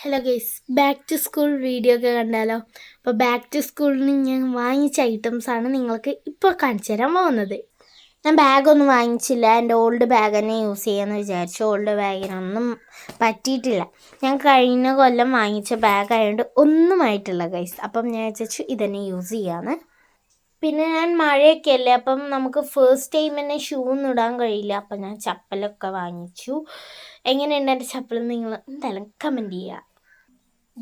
Hello guys, back to school video ഒക്കെ കണ്ടാലോ? അപ്പോൾ ബാക്ക് ടു സ്കൂളിന് ഞാൻ വാങ്ങിച്ച ഐറ്റംസാണ് നിങ്ങൾക്ക് ഇപ്പോൾ കാണിച്ചു തരാൻ പോകുന്നത്. ഞാൻ ബാഗൊന്നും വാങ്ങിച്ചില്ല, എൻ്റെ ഓൾഡ് ബാഗ് തന്നെ യൂസ് ചെയ്യാമെന്ന് വിചാരിച്ചു. ഓൾഡ് ബാഗിനൊന്നും പറ്റിയിട്ടില്ല. ഞാൻ കഴിഞ്ഞ കൊല്ലം വാങ്ങിച്ച ബാഗ് ആയതുകൊണ്ട് ഒന്നും ആയിട്ടില്ല ഗൈസ്. അപ്പം ഞാൻ വിചാരിച്ചു ഇതന്നെ യൂസ് ചെയ്യാമെന്ന്. പിന്നെ ഞാൻ മഴയൊക്കെ അല്ലേ, അപ്പം നമുക്ക് ഫസ്റ്റ് ടൈം തന്നെ ഷൂ ഒന്നും ഇടാൻ കഴിയില്ല. അപ്പം ഞാൻ ചപ്പലൊക്കെ വാങ്ങിച്ചു. എങ്ങനെയുണ്ട് എൻ്റെ ചപ്പൽ നിങ്ങൾ എന്തായാലും കമൻറ്റ് ചെയ്യുക.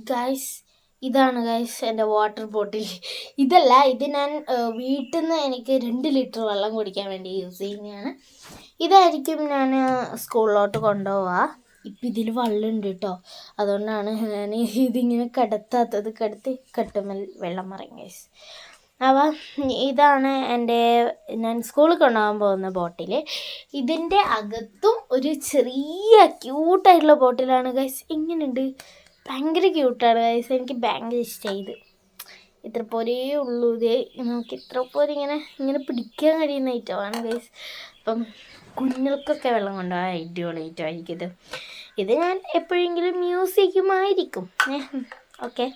ഗൈസ്, ഇതാണ് ഗൈസ് എൻ്റെ വാട്ടർ ബോട്ടിൽ. ഇത് ഞാൻ വീട്ടിൽ നിന്ന് എനിക്ക് 2 ലിറ്റർ വെള്ളം കുടിക്കാൻ വേണ്ടി യൂസ് ചെയ്യുന്നതാണ്. ഇതായിരിക്കും ഞാൻ സ്കൂളിലോട്ട് കൊണ്ടുപോവുക. ഇപ്പം ഇതിൽ വെള്ളമുണ്ട് കേട്ടോ, അതുകൊണ്ടാണ് ഞാൻ ഇതിങ്ങനെ കിടത്താത്തത്. കെട്ടുമ്പോൾ വെള്ളം മറിയും ഗൈസ്. അപ്പോൾ ഇതാണ് ഞാൻ സ്കൂളിൽ കൊണ്ടുപോകാൻ പോകുന്ന ബോട്ടിൽ. ഇതിൻ്റെ അകത്തും ഒരു ചെറിയ ക്യൂട്ടായിട്ടുള്ള ബോട്ടിലാണ് ഗൈസ്. എങ്ങനെയുണ്ട്? ഭയങ്കര ക്യൂട്ടാണ് ഗൈസ്, എനിക്ക് ഭയങ്കര ഇഷ്ടമായി. ഇത്ര പോരേ ഉള്ളൂ. നമുക്ക് ഇത്ര പോലെ ഇങ്ങനെ പിടിക്കാൻ കഴിയുന്ന ഐറ്റമാണ് ഗൈസ്. അപ്പം കുഞ്ഞുങ്ങൾക്കൊക്കെ വെള്ളം കൊണ്ടുപോകാൻ അടിപൊളി ഐറ്റമായിരിക്കും ഇത് ഞാൻ എപ്പോഴെങ്കിലും യൂസ് ചെയ്യുമായിരിക്കും. ഓക്കെ,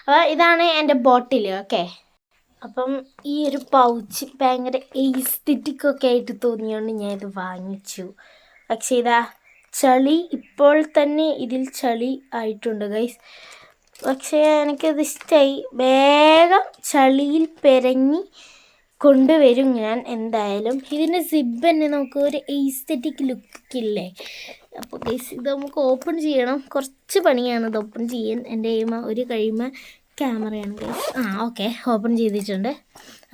അപ്പോൾ ഇതാണ് എൻ്റെ ബോട്ടിൽ. ഓക്കെ, അപ്പം ഈ ഒരു പൗച്ച് ഭയങ്കര എസ്തെറ്റിക്കൊക്കെ ആയിട്ട് തോന്നിയോണ്ട് ഞാൻ ഇത് വാങ്ങിച്ചു. പക്ഷേ ചളി ഇപ്പോൾ തന്നെ ഇതിൽ ചളി ആയിട്ടുണ്ട് ഗൈസ്. പക്ഷേ എനിക്കത് ഇഷ്ടമായി. വേഗം ചളിയിൽ പെരങ്ങി കൊണ്ടുവരും ഞാൻ എന്തായാലും. ഇതിൻ്റെ സിബ് തന്നെ നമുക്ക് ഒരു എസ്തെറ്റിക് ലുക്കില്ലേ. അപ്പോൾ ഗൈസ്, ഇത് നമുക്ക് ഓപ്പൺ ചെയ്യണം. കുറച്ച് പണിയാണ് ഇത് ഓപ്പൺ ചെയ്യാൻ. എൻ്റെ ഒരു കഴിയുമ്പോൾ ക്യാമറയാണ് ഗൈസ്. ഓക്കെ, ഓപ്പൺ ചെയ്തിട്ടുണ്ട്.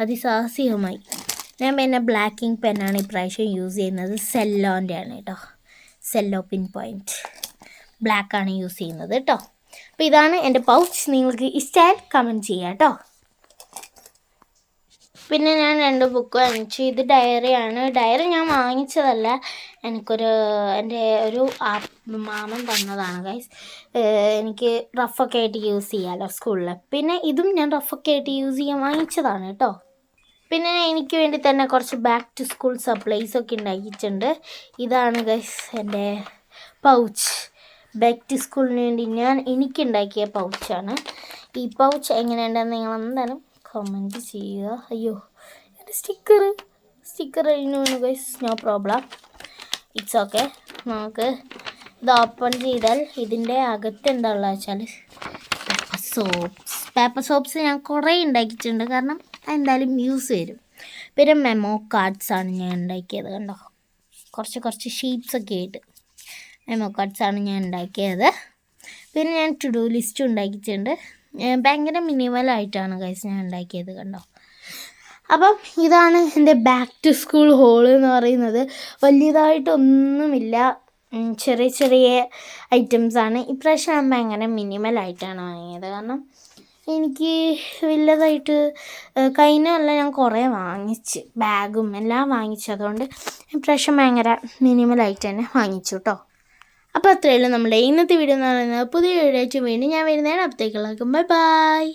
അതിസാഹസികമായി. ഞാൻ പിന്നെ ബ്ലാക്ക് ഇങ്ക് പെന്നാണ് ഇപ്രാവശ്യം യൂസ് ചെയ്യുന്നത്. സെല്ലോൻ്റെ ആണ് കേട്ടോ. സെല്ലോ പിൻ പോയിൻറ്റ് ബ്ലാക്കാണ് യൂസ് ചെയ്യുന്നത് കേട്ടോ. അപ്പോൾ ഇതാണ് എൻ്റെ പൗച്ച്. നിങ്ങൾക്ക് ഇഷ്ടമായാൽ കമൻറ്റ് ചെയ്യാം കേട്ടോ. പിന്നെ ഞാൻ 2 ബുക്ക് വാങ്ങിച്ചു. ഇത് ഡയറിയാണ്. ഡയറി ഞാൻ വാങ്ങിച്ചതല്ല, എൻ്റെ ഒരു മാമൻ തന്നതാണ് ഗൈസ്. എനിക്ക് റഫൊക്കെ ആയിട്ട് യൂസ് ചെയ്യാമല്ലോ സ്കൂളിൽ. പിന്നെ ഇതും ഞാൻ റഫൊക്കെ ആയിട്ട് യൂസ് ചെയ്യാൻ വാങ്ങിച്ചതാണ് കേട്ടോ. പിന്നെ എനിക്ക് വേണ്ടി തന്നെ കുറച്ച് ബാക്ക് ടു സ്കൂൾ സപ്ലൈസൊക്കെ ഉണ്ടാക്കിയിട്ടുണ്ട്. ഇതാണ് ഗൈസ് എൻ്റെ പൗച്ച്. ബാക്ക് ടു സ്കൂളിന് വേണ്ടി എനിക്കുണ്ടാക്കിയ പൗച്ചാണ്. ഈ പൗച്ച് എങ്ങനെയുണ്ടെന്ന് നിങ്ങൾ എന്തായാലും കമൻറ്റ് ചെയ്യുക. അയ്യോ, എൻ്റെ സ്റ്റിക്കർ കഴിഞ്ഞു guys. No problem, it's okay. നമുക്ക് ഇത് ഓപ്പൺ ചെയ്താൽ ഇതിൻ്റെ അകത്ത് എന്താ ഉള്ളത് വെച്ചാൽ പേപ്പർ സോപ്സ് ഞാൻ കുറേ ഉണ്ടാക്കിയിട്ടുണ്ട്, കാരണം എന്തായാലും യൂസ് വരും. പിന്നെ മെമ്മോ കാർഡ്സാണ് ഞാൻ ഉണ്ടാക്കിയത്. കണ്ടോ, കുറച്ച് ഷീറ്റ്സൊക്കെ ആയിട്ട് മെമ്മോ കാർഡ്സാണ് ഞാൻ ഉണ്ടാക്കിയത്. പിന്നെ ഞാൻ ടു ഡു ലിസ്റ്റ് ഉണ്ടാക്കിയിട്ടുണ്ട്. ഭയങ്കര മിനിമലായിട്ടാണ് ഗൈസ് ഞാൻ ഉണ്ടാക്കിയത്. കണ്ടോ, അപ്പം ഇതാണ് എൻ്റെ ബാക്ക് ടു സ്കൂൾ ഹോള് എന്ന് പറയുന്നത്. വലിയതായിട്ടൊന്നുമില്ല, ചെറിയ ഐറ്റംസാണ്. ഇപ്രാവശ്യം ഞാൻ ഭയങ്കര മിനിമലായിട്ടാണ് വാങ്ങിയത്. കാരണം എനിക്ക് വലുതായിട്ട് കഴിഞ്ഞല്ല ഞാൻ കുറേ വാങ്ങിച്ച് ബാഗും എല്ലാം വാങ്ങിച്ചു. അതുകൊണ്ട് ഇപ്രാവശ്യം ഭയങ്കര മിനിമലായിട്ട് തന്നെ വാങ്ങിച്ചു കേട്ടോ. അപ്പോൾ അത്രയേ ഉള്ളൂ നമ്മുടെ ഇന്നത്തെ വീഡിയോ എന്ന് പറയുന്നത്. പുതിയ വീഡിയോ ആയിട്ട് വീണ്ടും ഞാൻ വരുന്നതാണ്. അപ്പോഴത്തേക്കുള്ളവർക്കും ബൈ ബൈ.